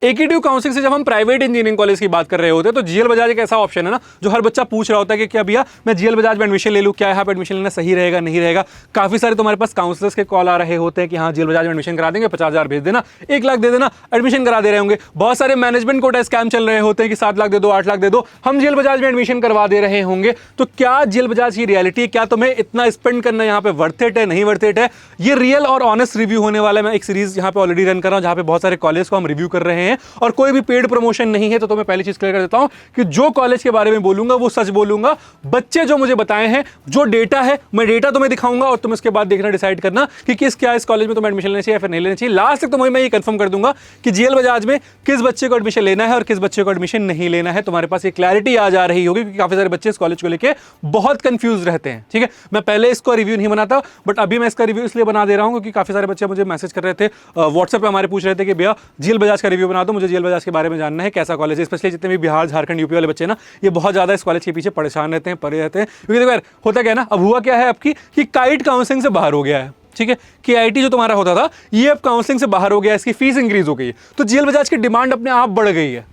AKTU counselling से जब हम प्राइवेट इंजीनियरिंग कॉलेज की बात कर रहे होते हैं तो जीएल बजाज एक ऐसा ऑप्शन है ना जो हर बच्चा पूछ रहा होता है कि क्या भैया मैं जीएल बजाज में एडमिशन ले लूं, क्या यहाँ पे एडमिशन लेना सही रहेगा नहीं रहेगा। काफी सारे तुम्हारे पास काउंसलर्स के कॉल आ रहे होते हैं कि हाँ जीएल बजाज में एडमिशन करा देंगे, 50,000 भेज देना, 1 लाख दे देना, एडमिशन करा दे रहे होंगे। बहुत सारे मैनेजमेंट कोटा स्कैम चल रहे होते हैं कि 7 लाख दे दो, 8 लाख दे दो, हम जीएल बजाज में एडमिशन करवा दे रहे होंगे। तो क्या जीएल बजाज की रियलिटी है, क्या तुम्हें इतना स्पेंड करना यहाँ पे वर्थ इट है नहीं वर्थ इट है, ये रियल और ऑनेस्ट रिव्यू होने वाला है। मैं एक सीरीज यहाँ पे ऑलरेडी रन कर रहा हूँ जहाँ पे बहुत सारे कॉलेज को हम रिव्यू कर रहे हैं और कोई भी पेड प्रमोशन नहीं है। तो मैं पहली चीज क्लियर कर देता हूं कि जो कॉलेज के बारे में बोलूंगा वो सच बोलूंगा। बच्चे जो मुझे बताए हैं, जो डेटा है, मैं डेटा तुम्हें दिखाऊंगा और तुम इसके बाद देखना डिसाइड करना कि क्या इस कॉलेज में तुम्हें एडमिशन लेना चाहिए या फिर नहीं लेना चाहिए। लास्ट तक तुम्हें मैं ये कंफर्म कर दूंगा कि जीएल बजाज में किस बच्चे को एडमिशन लेना है और किस बच्चे को एडमिशन नहीं लेना है। तुम्हारे पास ये क्लैरिटी आ जा रही होगी क्योंकि काफी सारे बच्चे इस कॉलेज को लेकर बहुत कंफ्यूज रहते हैं। ठीक है, मैं पहले इसको रिव्यू नहीं बनाता बट अभी मैं इसका रिव्यू इसलिए बना दे रहा हूं क्योंकि काफी सारे बच्चे मुझे मैसेज कर रहे थे, व्हाट्सएप पे हमारे पूछ रहे थे कि भैया जीएल बजाज का रिव्यू बना दो, मुझे जीएल बजाज के बारे में जानना है, कैसा कॉलेज है। स्पेशली जितने भी बिहार, झारखंड, यूपी वाले बच्चे ना, ये बहुत ज्यादा इस कॉलेज के पीछे परेशान रहते हैं, पड़े रहते हैं। क्योंकि देखो यार होता क्या है ना, अब हुआ क्या है आपकी कि काइट काउंसलिंग से बाहर हो गया है। ठीक है, कि आईटी जो तुम्हारा होता था ये अब काउंसलिंग से बाहर हो गया है, इसकी फीस इंक्रीज हो गई है, तो जीएल बजाज की डिमांड अपने आप बढ़ गई है।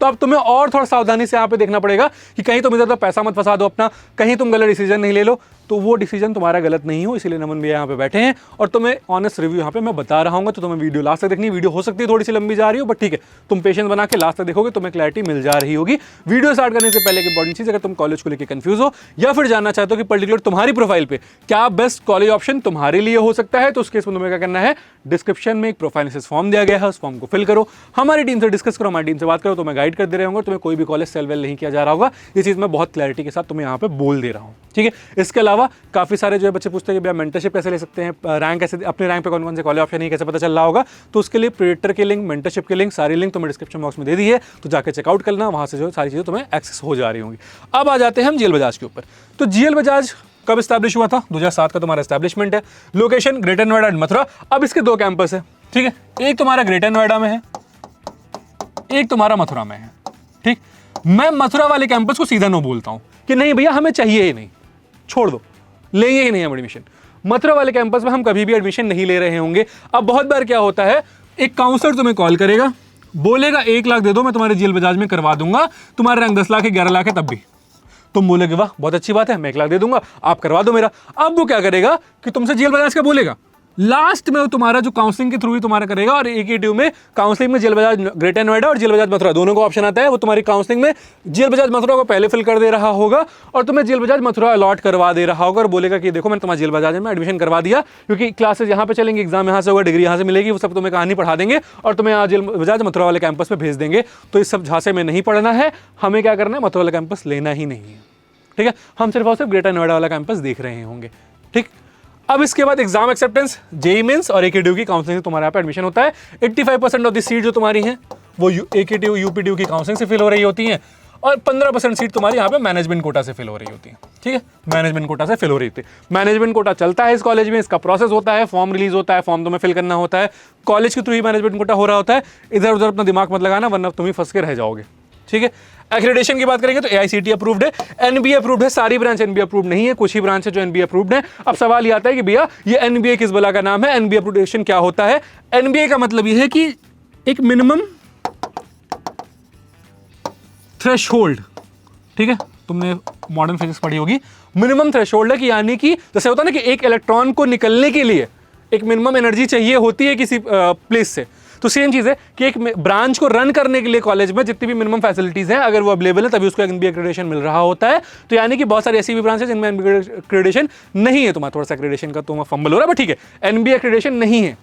तो अब तुम्हें और थोड़ा सावधानी से यहाँ पे देखना पड़ेगा कि कहीं तुम इधर तो पैसा मत फंसा दो अपना, कहीं तुम गलत डिसीजन नहीं ले लो। तो वो डिसीजन तुम्हारा गलत नहीं हो, इसीलिए नमन भैया यहाँ पे बैठे हैं और तुम्हें ऑनेस्ट रिव्यू यहाँ पे मैं बता रहा हूँ। तो तुम्हें वीडियो लास्ट तक देखनी, वीडियो हो सकती है थोड़ी सी लंबी जा रही हो बट ठीक है, तुम पेशेंस बना के लास्ट तक देखोगे, तुम्हें क्लैरिटी मिल जा रही होगी। वीडियो स्टार्ट करने से पहले एक इंपॉर्टेंट चीज, अगर तुम कॉलेज को लेकर कंफ्यूज हो या फिर जानना चाहते हो कि पर्टिकुलर तुम्हारी प्रोफाइल पे क्या बेस्ट कॉलेज ऑप्शन तुम्हारे लिए हो सकता है, तो उस केस में तुम्हें क्या करना है, डिस्क्रिप्शन में एक प्रोफाइल एनालिसिस फॉर्म दिया गया है, उस फॉर्म को फिल करो, हमारी टीम से डिस्कस करो, हमारी टीम से बात करो, तो मैं गाइड कर दे रहे होंगे, तुम्हें कोई भी कॉलेज सेल वेल नहीं किया जा रहा होगा। ये चीज मैं बहुत क्लैरिटी के साथ तुम्हें यहाँ पे बोल दे रहा हूँ। ठीक है, इसके अलावा काफी सारे जो है बच्चे पूछते हैं कि भैया मेंटरशिप कैसे ले सकते हैं, रैंक कैसे, अपने रैंक पे कौन कौन से कॉलेज ऑप्शन है कैसे पता चल रहा होगा। तो उसके लिए प्रेडिक्टर की लिंक, मेंटरशिप की लिंक, सारी लिंक तुम्हें डिस्क्रिप्शन बॉक्स में दे दी है, तो जाकर चेकआउट करना, वहां से जो सारी चीजें तुम्हें एक्सेस हो जा रही होंगी। अब आ जाते हैं हम जीएल बजाज के ऊपर। तो जीएल बजाज कब स्टैब्लिश हुआ था? 2007 का तुम्हारा एस्टैब्लिशमेंट है। Location greater Noida and Mathura. अब इसके 2 कैंपस है। ठीक है, एक तुम्हारा ग्रेटर नोएडा में है, एक तुम्हारा मथुरा में है। ठीक, मैं मथुरा वाले कैंपस को सीधा नो बोलता हूं कि नहीं भैया हमें चाहिए ही नहीं, छोड़ दो, लेंगे ही नहीं हम एडमिशन। मथुरा वाले कैंपस में हम कभी भी एडमिशन नहीं ले रहे होंगे। अब बहुत बार क्या होता है, एक काउंसलर तुम्हें कॉल करेगा, बोलेगा 1 लाख दे दो मैं तुम्हारे जीएल बजाज में करवा दूंगा, तुम्हारा रैंक 10 लाख है, 11 लाख है, तब भी तुम बोलोगे वाह बहुत अच्छी बात है, मैं 1 लाख दे दूंगा, आप करवा दो मेरा। अब वो क्या करेगा कि तुमसे जीएल बजाज का बोलेगा, लास्ट में वो तुम्हारा जो काउंसलिंग के थ्रू ही तुम्हारा करेगा। और AKTU में काउंसलिंग में जीएल बजाज ग्रेटर नोएडा और जीएल बजाज मथुरा दोनों को ऑप्शन आता है। वो तुम्हारी काउंसलिंग में जीएल बजाज मथुरा को पहले फिल कर दे रहा होगा और तुम्हें जीएल बजाज मथुरा अलॉट करवा दे रहा होगा और बोलेगा कि देखो मैंने तुम्हारा जीएल बजाज में एडमिशन करवा दिया, क्योंकि क्लासेस यहाँ पे चलेंगे, एग्जाम यहाँ से होगा, डिग्री यहाँ से मिलेगी, वो सब तुम्हें कहानी पढ़ा देंगे और तुम्हें जीएल बजाज मथुरा वाले कैंपस पे भेज देंगे। तो इस सब झांसे में नहीं पढ़ना है, हमें क्या करना है, मथुरा वाला कैंपस लेना ही नहीं है। ठीक है, हम सिर्फ और सिर्फ ग्रेटर नोएडा वाला कैंपस देख रहे होंगे। ठीक, अब इसके बाद एग्जाम एक्सेप्टेंस, जेईई मेंस और AKTU की काउंसलिंग से तुम्हारे यहाँ पे एडमिशन होता है। 85% ऑफ द सीट जो तुम्हारी हैं वो AKTU UPTU की काउंसलिंग से फिल हो रही होती हैं और 15% सीट तुम्हारी यहाँ पे मैनेजमेंट कोटा से फिल हो रही होती है। ठीक है, मैनेजमेंट कोटा से फिल हो रही होती है। मैनेजमेंट कोटा चलता है इस कॉलेज में, इसका प्रोसेस होता है, फॉर्म रिलीज होता है, फॉर्म तुम्हें फिल करना होता है, कॉलेज के थ्रू ही मैनेजमेंट कोटा हो रहा होता है। इधर उधर अपना दिमाग मत लगाना वरना तुम ही फंस के रह जाओगे। ठीक है, एक्रेडिटेशन की बात करेंगे तो AICTE अप्रूव्ड है, NBA अप्रूव्ड है, सारी ब्रांच NBA अप्रूव्ड नहीं है, कुछ ही ब्रांच है जो NBA अप्रूव्ड है। अब सवाल ये आता है कि भैया ये NBA किस बला का नाम है, NBA अप्रूवेशन क्या होता है? NBA का मतलब ये है कि एक मिनिमम थ्रेशहोल्ड, ठीक है, तुमने मॉडर्न फिजिक्स पढ़ी होगी, मिनिमम थ्रेशहोल्ड है कि यानी कि जैसे होता है ना कि एक इलेक्ट्रॉन को निकलने के लिए एक मिनिमम एनर्जी चाहिए होती है किसी प्लेस से, तो सेम चीज है कि एक ब्रांच को रन करने के लिए कॉलेज में जितनी भी मिनिमम फैसिलिटीज हैं अगर वो अवेलेबल है तभी उसको NBA एक्रेडिटेशन मिल रहा होता है। तो यानी कि बहुत सारी ऐसी भी ब्रांच है जिनमें NBA एक्रेडिटेशन नहीं है। तुम्हारा थोड़ा सा एक्रेडिटेशन का तुम्हारा फंबल हो रहा है, बट ठीक है, NBA एक्रेडिटेशन नहीं है।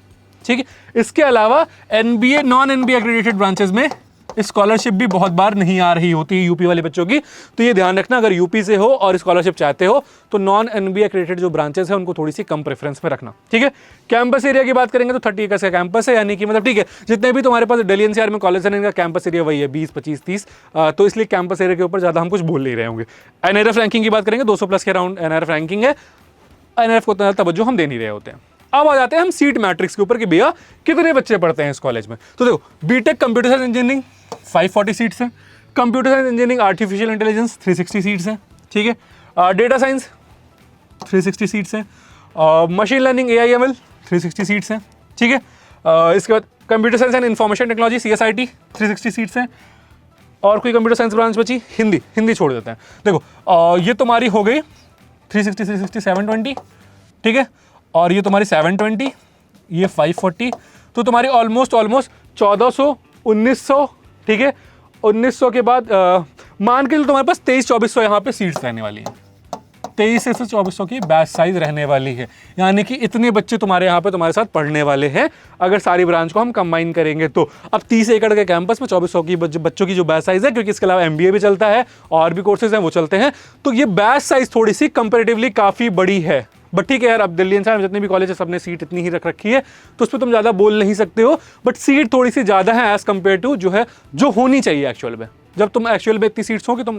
ठीक है, इसके अलावा NBA non NBA accredited branches में स्कॉलरशिप भी बहुत बार नहीं आ रही होती है यूपी वाले बच्चों की, तो ये ध्यान रखना, अगर यूपी से हो और स्कॉलरशिप चाहते हो तो नॉन NBA एक्रेडिटेड जो ब्रांचेस हैं उनको थोड़ी सी कम प्रेफरेंस में रखना। ठीक है, कैंपस एरिया की बात करेंगे तो 30 एकड़ का कैंपस है, यानी कि मतलब ठीक है, जितने भी तुम्हारे पास दिल्ली NCR में कॉलेज है इनका कैंपस एरिया वही है 20, 25, 30, तो इसलिए कैंपस एरिया के ऊपर ज्यादा हम कुछ बोल नहीं रहे होंगे। NRF रैंकिंग की बात करेंगे 200+ के अराउंड NRF रैंकिंग है, NRF को उतना तवज्जो हम दे नहीं रहे होते हैं। अब आ जाते हैं हम सीट मैट्रिक्स के ऊपर कि भैया कितने बच्चे पढ़ते हैं इस कॉलेज में। तो देखो, BTech computer science engineering 540 seats हैं, computer science engineering artificial intelligence 360 seats हैं। ठीक है, डेटा साइंस 360 सीट्स हैं, मशीन लर्निंग AIML 360 सीट्स हैं। ठीक है, इसके बाद computer science and information technology CSIT 360 seats हैं। और कोई कंप्यूटर साइंस ब्रांच बची? हिंदी छोड़ देते हैं। देखो ये तुम्हारी हो गई 360 720, ठीक है, और ये तुम्हारी 720, ये 540, तो तुम्हारी ऑलमोस्ट 1400 1900, ठीक है। 1900 के बाद मान के लिए तुम्हारे पास 2300-2400 यहाँ पे सीट्स रहने वाली हैं। 2300 से 2400 की बैच साइज रहने वाली है, यानी कि इतने बच्चे तुम्हारे यहाँ पे तुम्हारे साथ पढ़ने वाले हैं अगर सारी ब्रांच को हम कंबाइन करेंगे तो। अब 30 एकड़ के कैंपस में 2400 की बच्चों की जो बैच साइज है, क्योंकि इसके अलावा MBA भी चलता है और भी कोर्सेज हैं वो चलते हैं, तो ये बैच साइज थोड़ी सी कंपेरेटिवली काफ़ी बड़ी है। बट ठीक है यार, अब दिल्ली एनसीआर में जितने भी कॉलेज है सबने सीट इतनी ही रख रखी है, तो उस पर तुम ज़्यादा बोल नहीं सकते हो, बट सीट थोड़ी सी ज़्यादा है एज़ कम्पेयर टू जो होनी चाहिए एक्चुअल में। जब तुम एक्चुअल में इतनी सीट्स हो कि तुम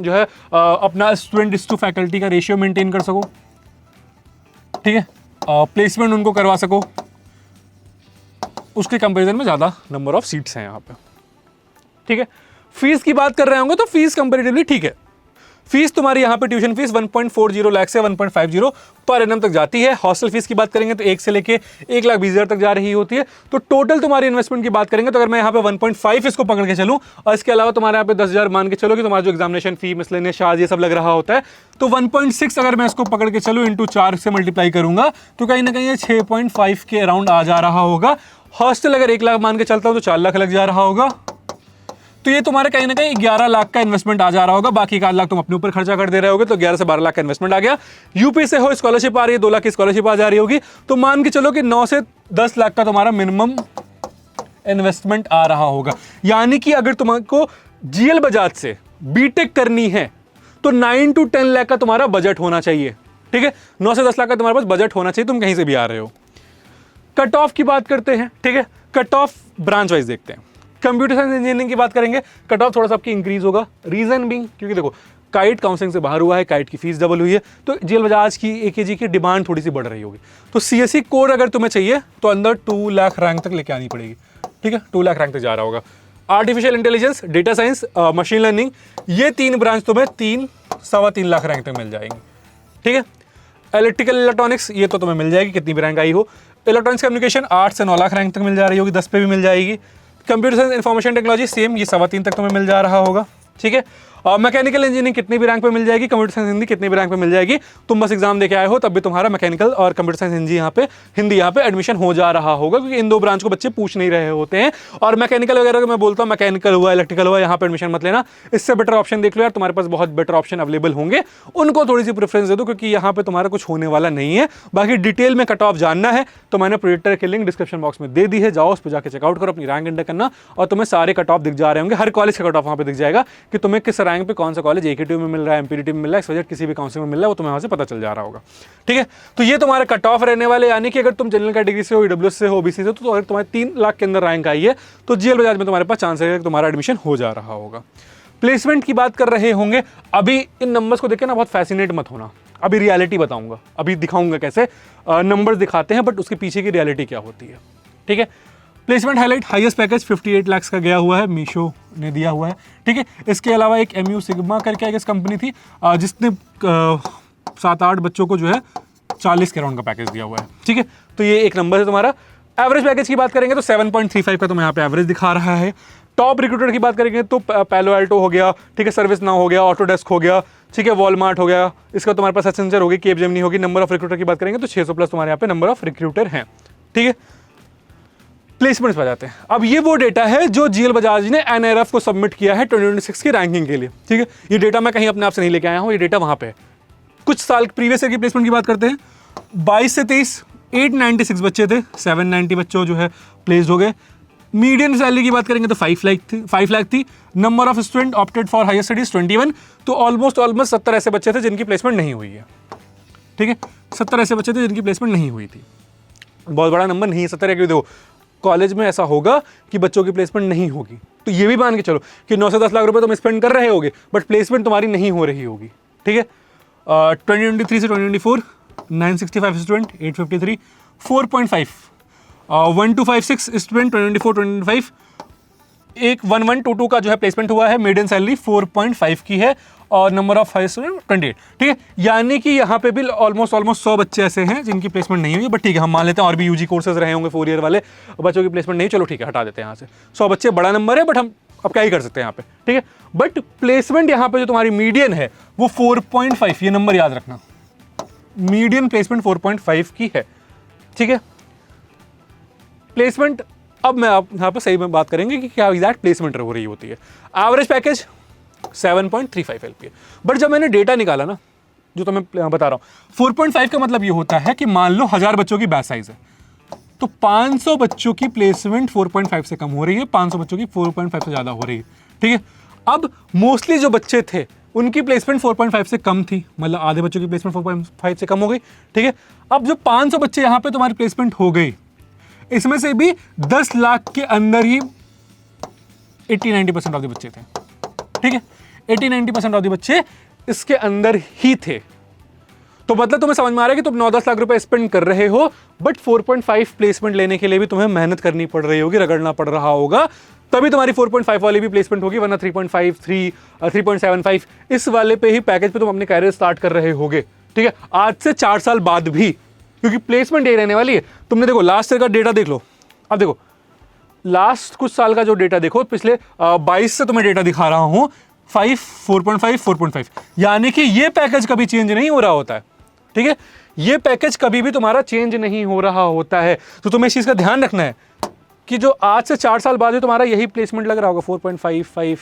अपना स्टूडेंट टू फैकल्टी का रेशियो मेंटेन कर सको, ठीक है, प्लेसमेंट उनको करवा सको, उसके कंपैरिजन में ज़्यादा नंबर ऑफ सीट्स हैं यहाँ पे, ठीक है। फीस की बात कर रहे होंगे तो फीस कंपैरेटिवली ठीक है। फीस तुम्हारी यहाँ पे ट्यूशन फीस 1.40 लाख से 1.50 पर एनम तक जाती है। हॉस्टल फीस की बात करेंगे तो 1 से लेके 1,20,000 तक जा रही होती है। तो टोटल तुम्हारी इन्वेस्टमेंट की बात करेंगे तो अगर मैं यहाँ पे 1.5 इसको पकड़ के चलूँ और इसके अलावा तुम्हारे यहाँ पे 10,000 मान के चलो कि तुम्हारा जो एग्जामिनेशन फी मिसलेनियस चार्ज ये सब लग रहा होता है, तो 1.6 अगर मैं इसको पकड़ के चलूँ इंटू 4 से मल्टीप्लाई करूंगा तो कहीं ना कहीं ये 6.5 के अराउंड आ जा रहा होगा। हॉस्टल अगर 1 लाख मान के चलता हूँ तो 4 लाख लग जा रहा होगा, तो ये तुम्हारे कहीं ना कहीं 11 लाख का इन्वेस्टमेंट आ जा रहा होगा। बाकी 1 लाख तुम अपने ऊपर खर्चा कर दे रहे होगे, तो 11 से 12 लाख का इन्वेस्टमेंट आ गया। यूपी से हो स्कॉलरशिप आ रही है, 2 लाख की स्कॉलरशिप आ जा रही होगी, तो मान के चलो कि 9 से 10 लाख का तुम्हारा मिनिमम इन्वेस्टमेंट आ रहा होगा। यानी कि अगर तुमको GL बजाज से बीटेक करनी है तो 9 to 10 लाख का तुम्हारा बजट होना चाहिए, ठीक है। 9 से 10 लाख का तुम्हारे पास बजट होना चाहिए, तुम कहीं से भी आ रहे हो। कट ऑफ की बात करते हैं, ठीक है। कट ऑफ ब्रांच वाइज देखते हैं। कंप्यूटर साइंस इंजीनियरिंग की बात करेंगे, कट ऑफ थोड़ा सा आपकी इंक्रीज होगा। रीजन भी क्योंकि देखो काइट काउंसलिंग से बाहर हुआ है, काइट की फीस डबल हुई है, तो GL बजाज की AKG की डिमांड थोड़ी सी बढ़ रही होगी। तो CSE कोर अगर तुम्हें चाहिए तो अंदर 2 लाख रैंक तक लेके आनी पड़ेगी, ठीक है। 2 लाख रैंक तक जा रहा होगा। Artificial intelligence, data science, machine learning, ये 3 ब्रांच तुम्हें 3-3.25 लाख रैंक तक मिल जाएंगी, ठीक है। इलेक्ट्रिकल इलेक्ट्रॉनिक्स ये तो तुम्हें मिल जाएगी, कितनी भी रैंक आई हो। इलेक्ट्रॉनिक्स कम्युनिकेशन 8 से 9 लाख रैंक तक मिल जा रही होगी, 10 पे भी मिल जाएगी। Computer science information technology same, ये 3.25 तक तुम्हें मिल जा रहा होगा, ठीक है। और मैकेनिकल इंजीनियरिंग कितनी भी रैंक पे मिल जाएगी, कंप्यूटर साइंस हिंदी कितनी भी रैंक पे मिल जाएगी। तुम बस एग्जाम देके आए हो तब भी तुम्हारा मैकेनिकल और कंप्यूटर साइंस हिंदी यहाँ पे एडमिशन हो जा रहा होगा, क्योंकि इन 2 ब्रांच को बच्चे पूछ नहीं रहे होते हैं। और मैकेनिकल वगैरह को मैं बोलता हूँ मैकेनिकल हुआ, इलेक्ट्रिकल हुआ, यहाँ पे एडमिशन मत लेना, इससे बेटर ऑप्शन देख लो यार, तुम्हारे पास बहुत बेटर ऑप्शन अवेलेबल होंगे, उनको थोड़ी सी प्रेफरेंस दे दो, क्योंकि यहाँ पे तुम्हारा कुछ होने वाला नहीं है। बाकी डिटेल में कट ऑफ जानना है तो मैंने प्रोजेक्टर की लिंक डिस्क्रिप्शन बॉक्स में दे दी है, जाओ उस पर जाकर चेकआउट करो, अपनी रैंक एंटर करना और तुम्हें सारे कट ऑफ दिख जा रहे होंगे। हर कॉलेज का कट ऑफ वहाँ पे दिख जाएगा कि तुम्हें किस रैंक पे कौन सा कॉलेज AKTU में मिल रहा है, MPDT में मिल रहा है, XYZ किसी भी काउंसिल में मिल रहा है, वो तुम्हें वहाँ से पता चल जा रहा होगा, ठीक है। तो ये तुम्हारा कट ऑफ रहने वाले, यानी कि अगर तुम जनरल कैटेगरी से हो, EWS से हो, OBC से, तो अगर तुम्हारे 3 लाख के अंदर रैंक आई है तो GL बजाज में तुम्हारे पास चांस है कि तुम्हारा एडमिशन हो जा रहा होगा। प्लेसमेंट की बात कर रहे होंगे, अभी इन नंबर्स को देख के ना बहुत फैसिनेट मत होना, अभी रियलिटी बताऊंगा, अभी दिखाऊंगा कैसे नंबर्स दिखाते हैं बट उसके पीछे की रियलिटी क्या होती है, ठीक है। Placement highlight, highest package 58 lakh का गया हुआ है, मीशो ने दिया हुआ है, ठीक है। इसके अलावा एक MU सिग्मा करके एक कंपनी थी जिसने 7-8 बच्चों को 40 के राउंड का पैकेज दिया हुआ है, ठीक है। तो ये एक नंबर है तुम्हारा। एवरेज पैकेज की बात करेंगे तो 7.35 का तुम्हें यहाँ पे एवरेज दिखा रहा है। टॉप रिक्रूटर की बात करेंगे तो पैलो एल्टो हो गया, ठीक है, सर्विस नाउ हो गया, ऑटोडेस्क हो गया, ठीक है, वॉलमार्ट हो गया, इसका तुम्हारे पास एसेंचर होगी, केपजेमिनी होगी। नंबर ऑफ रिक्रूटर की बात करेंगे तो 600 प्लस तुम्हारे यहाँ पे नंबर ऑफ रिक्रूटर हैं, ठीक है। प्लेसमेंट्स पर जाते हैं। अब ये वो डेटा है जो GL बजाज ने NRF को सबमिट किया है 2026 की रैंकिंग के लिए, ठीक है। ये डेटा मैं कहीं अपने आप से नहीं लेके आया हूँ, ये डेटा वहाँ पे है। कुछ साल प्रीवियस ईयर की प्लेसमेंट की बात करते हैं, 22 से 23 896 बच्चे थे, 790 बच्चों प्लेस्ड हो गए। मीडियम सैलरी की बात करेंगे तो 5 लाख थी। Number of student opted for higher studies 21, तो ऑलमोस्ट 70 ऐसे बच्चे थे जिनकी प्लेसमेंट नहीं हुई है, ठीक है। 70 ऐसे बच्चे थे जिनकी प्लेसमेंट नहीं हुई थी, बहुत बड़ा नंबर नहीं है 70 है, क्योंकि देखो कॉलेज में ऐसा होगा कि बच्चों की प्लेसमेंट नहीं होगी, तो ये भी मान के चलो कि 9 से 10 लाख रुपए तुम स्पेंड कर रहे होगे बट प्लेसमेंट तुम्हारी नहीं हो रही होगी, ठीक है। 2023 से 2024 965 स्टूडेंट 853, 4.5 1256 स्टूडेंट 2024-2025 एक 1122 का जो है प्लेसमेंट हुआ है, मीडियन सैलरी 4.5 की है और नंबर ऑफ हायर स्टूडेंट 28, ठीक है। यानी कि यहाँ पे भी ऑलमोस्ट 100 बच्चे ऐसे हैं जिनकी प्लेसमेंट नहीं हुई, बट ठीक है हम मान लेते हैं और भी यूजी कोर्सेज रहे होंगे 4 ईयर वाले, बच्चों की प्लेसमेंट नहीं, चलो ठीक है हटा देते हैं यहाँ से। 100 बच्चे बड़ा नंबर है, बट हम अब क्या ही कर सकते हैं यहाँ पे, ठीक है। बट प्लेसमेंट यहाँ पे जो तुम्हारी मीडियन है वो 4.5, ये नंबर याद रखना, मीडियन प्लेसमेंट 4.5 की है, ठीक है। प्लेसमेंट, अब मैं आप यहाँ पर सही में बात करेंगे कि क्या एग्जैक्ट प्लेसमेंट हो रही होती है। एवरेज पैकेज 7.35 LPA, बट जब मैंने डेटा निकाला ना, जो तो मैं बता रहा हूँ 4.5 का मतलब ये होता है कि मान लो 1000 बच्चों की बैच साइज है, तो 500 बच्चों की प्लेसमेंट 4.5 से कम हो रही है, 500 बच्चों की 4.5 से ज़्यादा हो रही है, ठीक है। अब मोस्टली जो बच्चे थे उनकी प्लेसमेंट 4.5 से कम थी, मतलब आधे बच्चों की प्लेसमेंट 4.5 से कम हो गई, ठीक है। अब जो 500 बच्चे यहाँ पे तुम्हारी प्लेसमेंट हो गई, इसमें से भी 10 लाख के अंदर ही 80-90% ऑफ द बच्चे थे, ठीक है। 80-90% ऑफ द बच्चे इसके अंदर ही थे। तो मतलब तुम्हें समझ में आ रहा है कि तुम 9-10 लाख रुपए स्पेंड कर रहे हो, बट 4.5 प्लेसमेंट लेने के लिए भी तुम्हें मेहनत करनी पड़ रही होगी, रगड़ना पड़ रहा होगा, तभी तुम्हारी 4.5 वाली भी प्लेसमेंट होगी, वरना 3.5, 3.75 इस वाले पे ही पैकेज पे तुम अपने कैरियर स्टार्ट कर रहे होगे, ठीक है। आज से 4 साल बाद भी, क्योंकि प्लेसमेंट यही रहने वाली है। तुमने देखो लास्ट ईयर का डेटा देख लो, अब देखो लास्ट कुछ साल का जो डेटा देखो, पिछले 22 से तुम्हें डेटा दिखा रहा हूं, 4.5, 4.5, यानी कि ये पैकेज कभी चेंज नहीं हो रहा होता है, ठीक है। ये पैकेज कभी भी तुम्हारा चेंज नहीं हो रहा होता है। तो तुम्हें इस चीज का ध्यान रखना है कि जो आज से 4 साल बाद ही तुम्हारा यही प्लेसमेंट लग रहा होगा 4.55,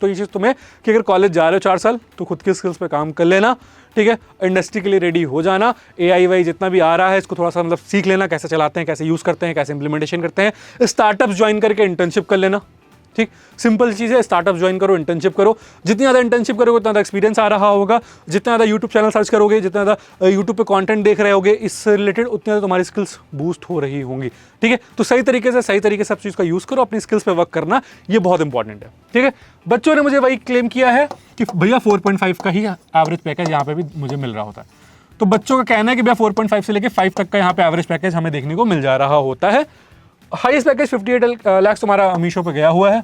तो ये चीज़ तुम्हें कि अगर कॉलेज जा रहे हो 4 साल तो खुद की स्किल्स पे काम कर लेना, ठीक है। इंडस्ट्री के लिए रेडी हो जाना, AI जितना भी आ रहा है इसको थोड़ा सा मतलब सीख लेना, कैसे चलाते हैं, कैसे यूज़ करते हैं, कैसे इंप्लीमेंटेशन करते हैं। स्टार्टअप्स ज्वाइन करके इंटर्नशिप कर लेना, ठीक, सिंपल चीज़ है। स्टार्टअप ज्वाइन करो, इंटर्नशिप करो, जितनी ज़्यादा इंटर्नशिप करोगे उतना ज़्यादा एक्सपीरियंस आ रहा होगा, जितना ज़्यादा यूट्यूब चैनल सर्च करोगे, जितना ज़्यादा यूट्यूब पे कंटेंट देख रहे होगे इससे रिलेटेड, उतनी ज़्यादा तुम्हारी स्किल्स बूस्ट हो रही होंगी, ठीक है। तो सही तरीके से सब चीज़ का यूज़ करो, अपनी स्किल्स पे वर्क करना ये बहुत इंपॉर्टेंट है, ठीक है। बच्चों ने मुझे वही क्लेम किया है कि भैया 4.5 का ही एवरेज पैकेज यहाँ पे भी मुझे मिल रहा होता है। तो बच्चों का कहना है कि भैया 4.5 से लेकर 5 तक का यहाँ पे एवरेज पैकेज हमें देखने को मिल जा रहा होता है। हाईएस्ट पैकेज 58 लाख तुम्हारा मीशो पे गया हुआ है,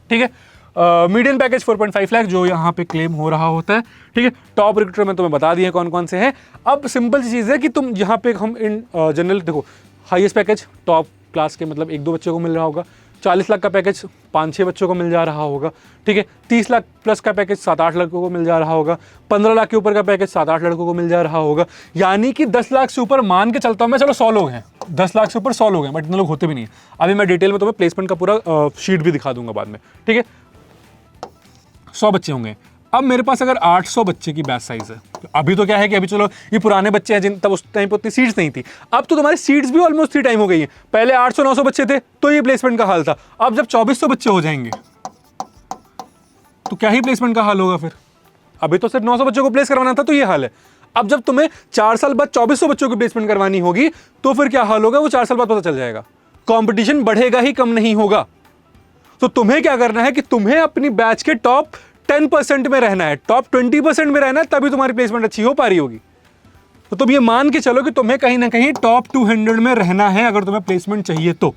ठीक है। मीडियन पैकेज 4.5 लाख जो यहाँ पे क्लेम हो रहा होता है, ठीक है। टॉप रिक्रूटर में तुम्हें बता दिए कौन कौन से हैं। अब सिंपल सी चीज़ है कि तुम यहाँ पे हम इन जनरल देखो, हाईएस्ट पैकेज टॉप क्लास के मतलब 1-2 बच्चों को मिल रहा होगा, 40 लाख का पैकेज 5-6 बच्चों को मिल जा रहा होगा, ठीक है। 30 लाख प्लस का पैकेज 7-8 लड़कों को मिल जा रहा होगा, 15 लाख के ऊपर का पैकेज 7-8 लड़कों को मिल जा रहा होगा। यानी कि 10 लाख से ऊपर मान के चलता हूँ मैं, चलो 100 लोग हैं, 10 लाख से ऊपर 100 लोग हैं, बट इतने लोग होते भी नहीं है। अभी मैं डिटेल में तुम्हें प्लेसमेंट का पूरा शीट भी दिखा दूंगा बाद में, ठीक है। 100 बच्चे होंगे। अब मेरे पास अगर 800 बच्चे की बैच साइज है, तो अभी तो क्या है कि अभी चलो ये पुराने बच्चे हैं जिन तब उस टाइम पर उतनी सीट्स नहीं थी, अब तो तुम्हारी सीट्स भी ऑलमोस्ट 3 टाइम हो गई हैं। पहले 800-900 बच्चे थे तो ये प्लेसमेंट का हाल था, अब जब 2400 बच्चे हो जाएंगे तो क्या ही प्लेसमेंट का हाल होगा फिर। अभी तो सिर्फ 900 बच्चों को प्लेस करवाना था तो ये हाल है, अब जब तुम्हें 4 साल बाद 2400 बच्चों की प्लेसमेंट करवानी होगी तो फिर क्या हाल होगा वो 4 साल बाद पता चल जाएगा। कॉम्पिटिशन बढ़ेगा ही, कम नहीं होगा। तो तुम्हें क्या करना है कि तुम्हें अपनी बैच के टॉप 10% में रहना है, टॉप 20% में रहना है, तभी तुम्हारी प्लेसमेंट अच्छी हो पा रही होगी। तो तुम ये मान के चलो कि तुम्हें कहीं ना कहीं टॉप 200 में रहना है अगर तुम्हें प्लेसमेंट चाहिए तो,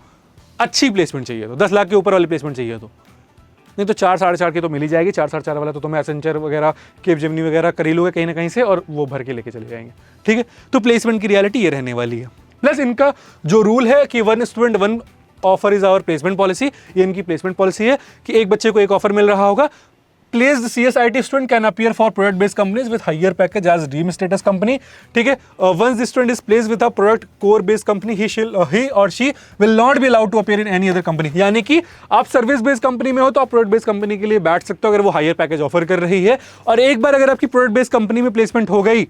अच्छी प्लेसमेंट चाहिए तो, 10 लाख के ऊपर वाली प्लेसमेंट चाहिए तो। नहीं तो 4-4.5 की तो मिल ही जाएगी, 4-4.5 वाला तो तुम्हें एसेंचर वगैरह, कैपजेमिनी वगैरह कर ही लोगे कहीं ना कहीं से और वो भर के लेके चले जाएंगे, ठीक है। तो प्लेसमेंट की रियलिटी ये रहने वाली है। प्लस इनका जो रूल है कि 1 student 1 offer is our placement policy, ये इनकी प्लेसमेंट पॉलिसी है कि एक बच्चे को एक ऑफर मिल रहा होगा। Placed CSIT student can appear for product-based companies with higher package as dream status company, ठीक है। Once the student is placed with a product core-based company, he or she will not be allowed to appear in any other company। यानी कि आप service-based company में हो तो आप product-based company के लिए बैठ सकते हो अगर वो हायर पैकेज ऑफर कर रही है, और एक बार अगर आपकी प्रोडक्ट-बेस्ड कंपनी में प्लेसमेंट हो गई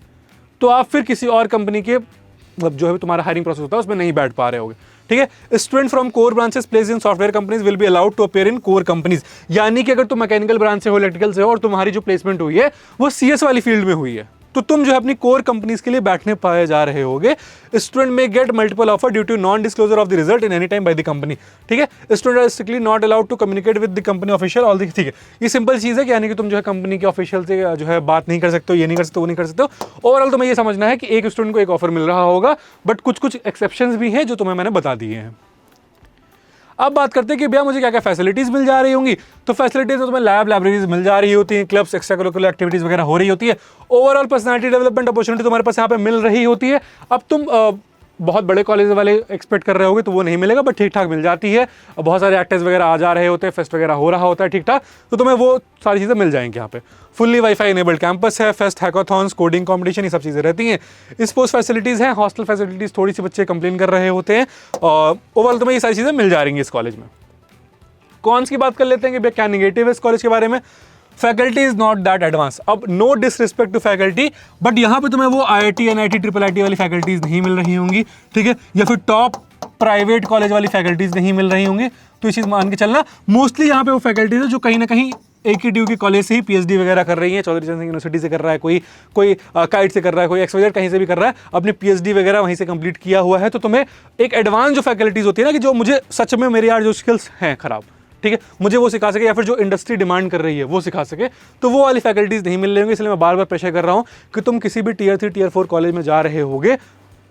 तो आप फिर किसी और कंपनी के मतलब जो है तुम्हारा हायरिंग प्रोसेस होता है उसमें नहीं बैठ पा रहे होगे, ठीक है। Student from core branches placed in software companies will be allowed to appear in core companies. यानी कि अगर तुम मैकेनिकल ब्रांच से हो, इलेक्ट्रिकल से हो और तुम्हारी जो प्लेसमेंट हुई है वो CS वाली फील्ड में हुई है, तो तुम जो है अपनी कोर कंपनीज के लिए बैठने पाए जा रहे होगे। Student may get multiple offer due to non disclosure of the result in any time by the company, ठीक है। Student are strictly not allowed to communicate with the company official all the, ठीक है। ये simple चीज़ है कि यानी कि तुम जो है कंपनी के ऑफिशियल से जो है बात नहीं कर सकते हो, ये नहीं कर सकते, वो नहीं कर सकते हो। ओवरऑल तुम्हें ये समझना है कि एक स्टूडेंट को एक ऑफर मिल रहा होगा, बट कुछ कुछ एक्सेप्शंस भी हैं जो तुम्हें मैंने बता दिए हैं। अब बात करते हैं कि भैया मुझे क्या क्या फैसिलिटीज़ मिल जा रही होंगी। तो फैसिलिटीज़ में तुम्हें लैब लाइब्रेरीज मिल जा रही होती हैं, क्लब्स एक्स्ट्रा करिकुलर एक्टिविटीज़ वगैरह हो रही होती है, ओवरऑल पर्सनैलिटी डेवलपमेंट अपॉर्चुनिटी तुम्हारे पास यहाँ पे मिल रही होती है। अब तुम बहुत बड़े कॉलेज वाले एक्सपेक्ट कर रहे होगे तो वो नहीं मिलेगा, बट ठीक ठाक मिल जाती है। बहुत सारे एक्टर्स वगैरह आ जा रहे होते हैं, फेस्ट वगैरह हो रहा होता है ठीक ठाक, तो तुम्हें वो सारी चीज़ें मिल जाएंगी यहाँ पे। फुल्ली वाईफाई इनेबल्ड कैंपस है, फेस्ट, हैकाथॉन्स, कोडिंग कंपटीशन, ये सब चीज़ें रहती हैं। स्पोर्ट्स फैसिलिटीज़ हैं, हॉस्टल फैसिलिटीज़ थोड़ी सी बच्चे कंप्लेन कर रहे होते हैं, और ओवरऑल तुम्हें ये सारी चीज़ें मिल जा रही हैं इस कॉलेज में। कॉन्स की बात कर लेते हैं कि भैया क्या निगेटिव है इस कॉलेज के बारे में। Faculty is not that advance. अब no disrespect to faculty, but यहाँ पे तुम्हें वो IIT NIT IIIT वाली फैकल्टीज नहीं मिल रही होंगी, ठीक है, या फिर टॉप प्राइवेट कॉलेज वाली फैकल्टीज नहीं मिल रही होंगी। तो ये चीज़ मान के चलना, मोस्टली यहाँ पे वो फैकल्टीज है जो कहीं ना कहीं AKTU की कॉलेज से ही PhD वगैरह कर रही है, चौधरी चरण सिंह यूनिवर्सिटी से कर रहा है, कोई काइट से कर रहा है, कोई XYZ कहीं से भी कर रहा है, अपनी PhD वगैरह वहीं से कंप्लीट किया हुआ है। तो तुम्हें एक एडवांस जो फैकल्टीज होती है ना, कि जो मुझे सच में मेरे यार जो स्किल्स हैं खराब, ठीक है, मुझे वो सिखा सके, या फिर जो इंडस्ट्री डिमांड कर रही है वो सिखा सके, तो वो वाली फैकल्टीज नहीं मिल रही होंगी। इसलिए मैं बार बार प्रेशर कर रहा हूँ कि तुम किसी भी Tier 3 Tier 4 कॉलेज में जा रहे होगे,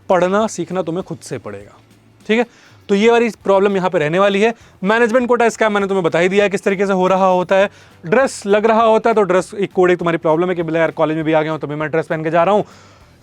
पढ़ना सीखना तुम्हें खुद से पड़ेगा, ठीक है। तो ये वाली प्रॉब्लम यहाँ पे रहने वाली है। मैनेजमेंट कोटा स्कैम मैंने तुम्हें बता ही दिया है किस तरीके से हो रहा होता है। ड्रेस लग रहा होता है तो ड्रेस एक कोड एक तुम्हारी प्रॉब्लम है कि यार कॉलेज में भी आ गया हूँ तो भी मैं ड्रेस पहन के जा रहा हूँ।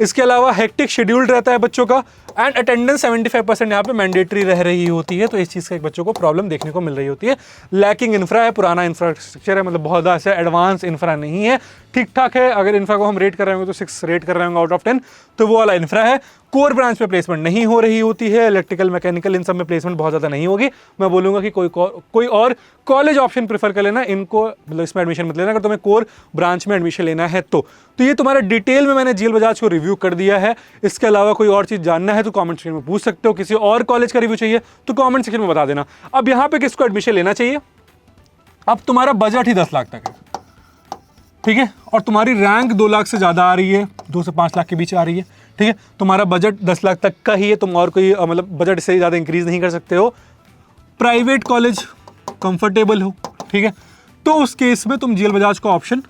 इसके अलावा हेक्टिक शेड्यूल रहता है बच्चों का, एंड अटेंडेंस 75% यहाँ पे मैंडेटरी रह रही होती है। तो इस चीज़ का एक बच्चों को प्रॉब्लम देखने को मिल रही होती है। लैकिंग इंफ्रा है, पुराना इंफ्रास्ट्रक्चर है, मतलब बहुत ज़्यादा एडवांस इंफ्रा नहीं है, ठीक ठाक है। अगर इंफ्रा को हम रेट कर रहे होंगे तो 6 रेट कर रहे होंगे आउट ऑफ 10, तो वो वाला इंफ्रा है। कोर ब्रांच में प्लेसमेंट नहीं हो रही होती है, इलेक्ट्रिकल मैकेनिकल इन सब में प्लेसमेंट बहुत ज़्यादा नहीं होगी। मैं बोलूँगा कि कोई और कॉलेज ऑप्शन प्रेफर कर लेना, इनको मतलब इसमें एडमिशन मत लेना अगर तुम्हें कोर ब्रांच में एडमिशन लेना है तो। ये तुम्हारे डिटेल में मैंने जीएल बजाज को रिव्यू कर दिया है। इसके अलावा कोई और चीज़ जानना है तो कमेंट सेक्शन में पूछ सकते हो। किसी और कॉलेज का रिव्यू चाहिए तो कमेंट सेक्शन में बता देना। अब यहाँ पे किसको एडमिशन लेना चाहिए, अब तुम्हारा बजट ही 10 लाख तक है, ठीक है, और तुम्हारी रैंक 2 लाख से ज़्यादा आ रही है, 2 से 5 लाख के बीच आ रही है, ठीक है, तुम्हारा बजट 10 लाख तक का ही है, तुम और कोई मतलब बजट से ज़्यादा इंक्रीज नहीं कर सकते हो, प्राइवेट कॉलेज कंफर्टेबल हो, ठीक है, तो उस केस में तुम जीएल बजाज का ऑप्शन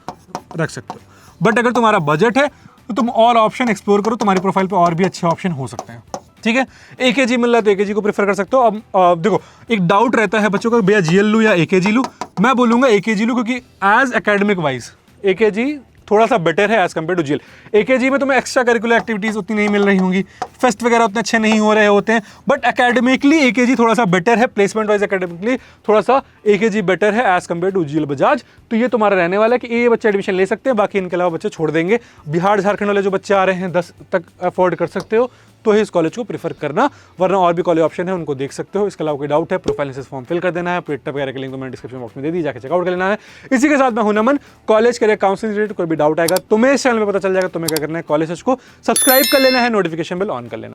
रख सकते हो। बट अगर तुम्हारा बजट है तो तुम और ऑप्शन एक्सप्लोर करो, तुम्हारी प्रोफाइल पे और भी अच्छे ऑप्शन हो सकते हैं, ठीक है। AKG मिल रहा है तो AKG को प्रेफर कर सकते हो। अब देखो एक डाउट रहता है बच्चों का, भैया GL लूँ या AKG लूँ। मैं बोलूँगा AKG लूँ, क्योंकि एज एकेडमिक वाइज AKG थोड़ा सा बेटर है as compare to GL। AKG में तुम्हें एक्स्ट्रा करिकुलर एक्टिविटीज़ उतनी नहीं मिल रही होंगी, फेस्ट वगैरह उतने अच्छे नहीं हो रहे होते हैं, बट एकेडमिकली AKG थोड़ा सा बेटर है, प्लेसमेंट वाइज एकेडमिकली थोड़ा सा AKG बेटर है as compare to GL Bajaj. तो ये तुम्हारा रहने वाला है कि ये बच्चे एडमिशन ले सकते हैं, बाकी इनके अलावा बच्चे छोड़ देंगे। बिहार झारखंड वाले जो बच्चे आ रहे हैं 10 तक अफोर्ड कर सकते हो तो ही इस कॉलेज को प्रेफर करना, वरना और भी कॉलेज ऑप्शन है उनको देख सकते हो। इसके अलावा कोई डाउट है प्रोफाइल एनालिसिस फॉर्म फिल कर देना है, पेटा वगैरह के लिंक तो मैंने डिस्क्रिप्शन बॉक्स में दे दी, जाके चेकआउट कर लेना है। इसी के साथ मैं हूं नमन, कॉलेज करियर काउंसलिंग रिलेटेड कोई भी डाउट आएगा तुम्हें इस चैनल में पता चल जाएगा, तुम्हें क्या करना है कॉलेज को सब्सक्राइब कर लेना है, नोटिफिकेशन बेल ऑन कर लेना।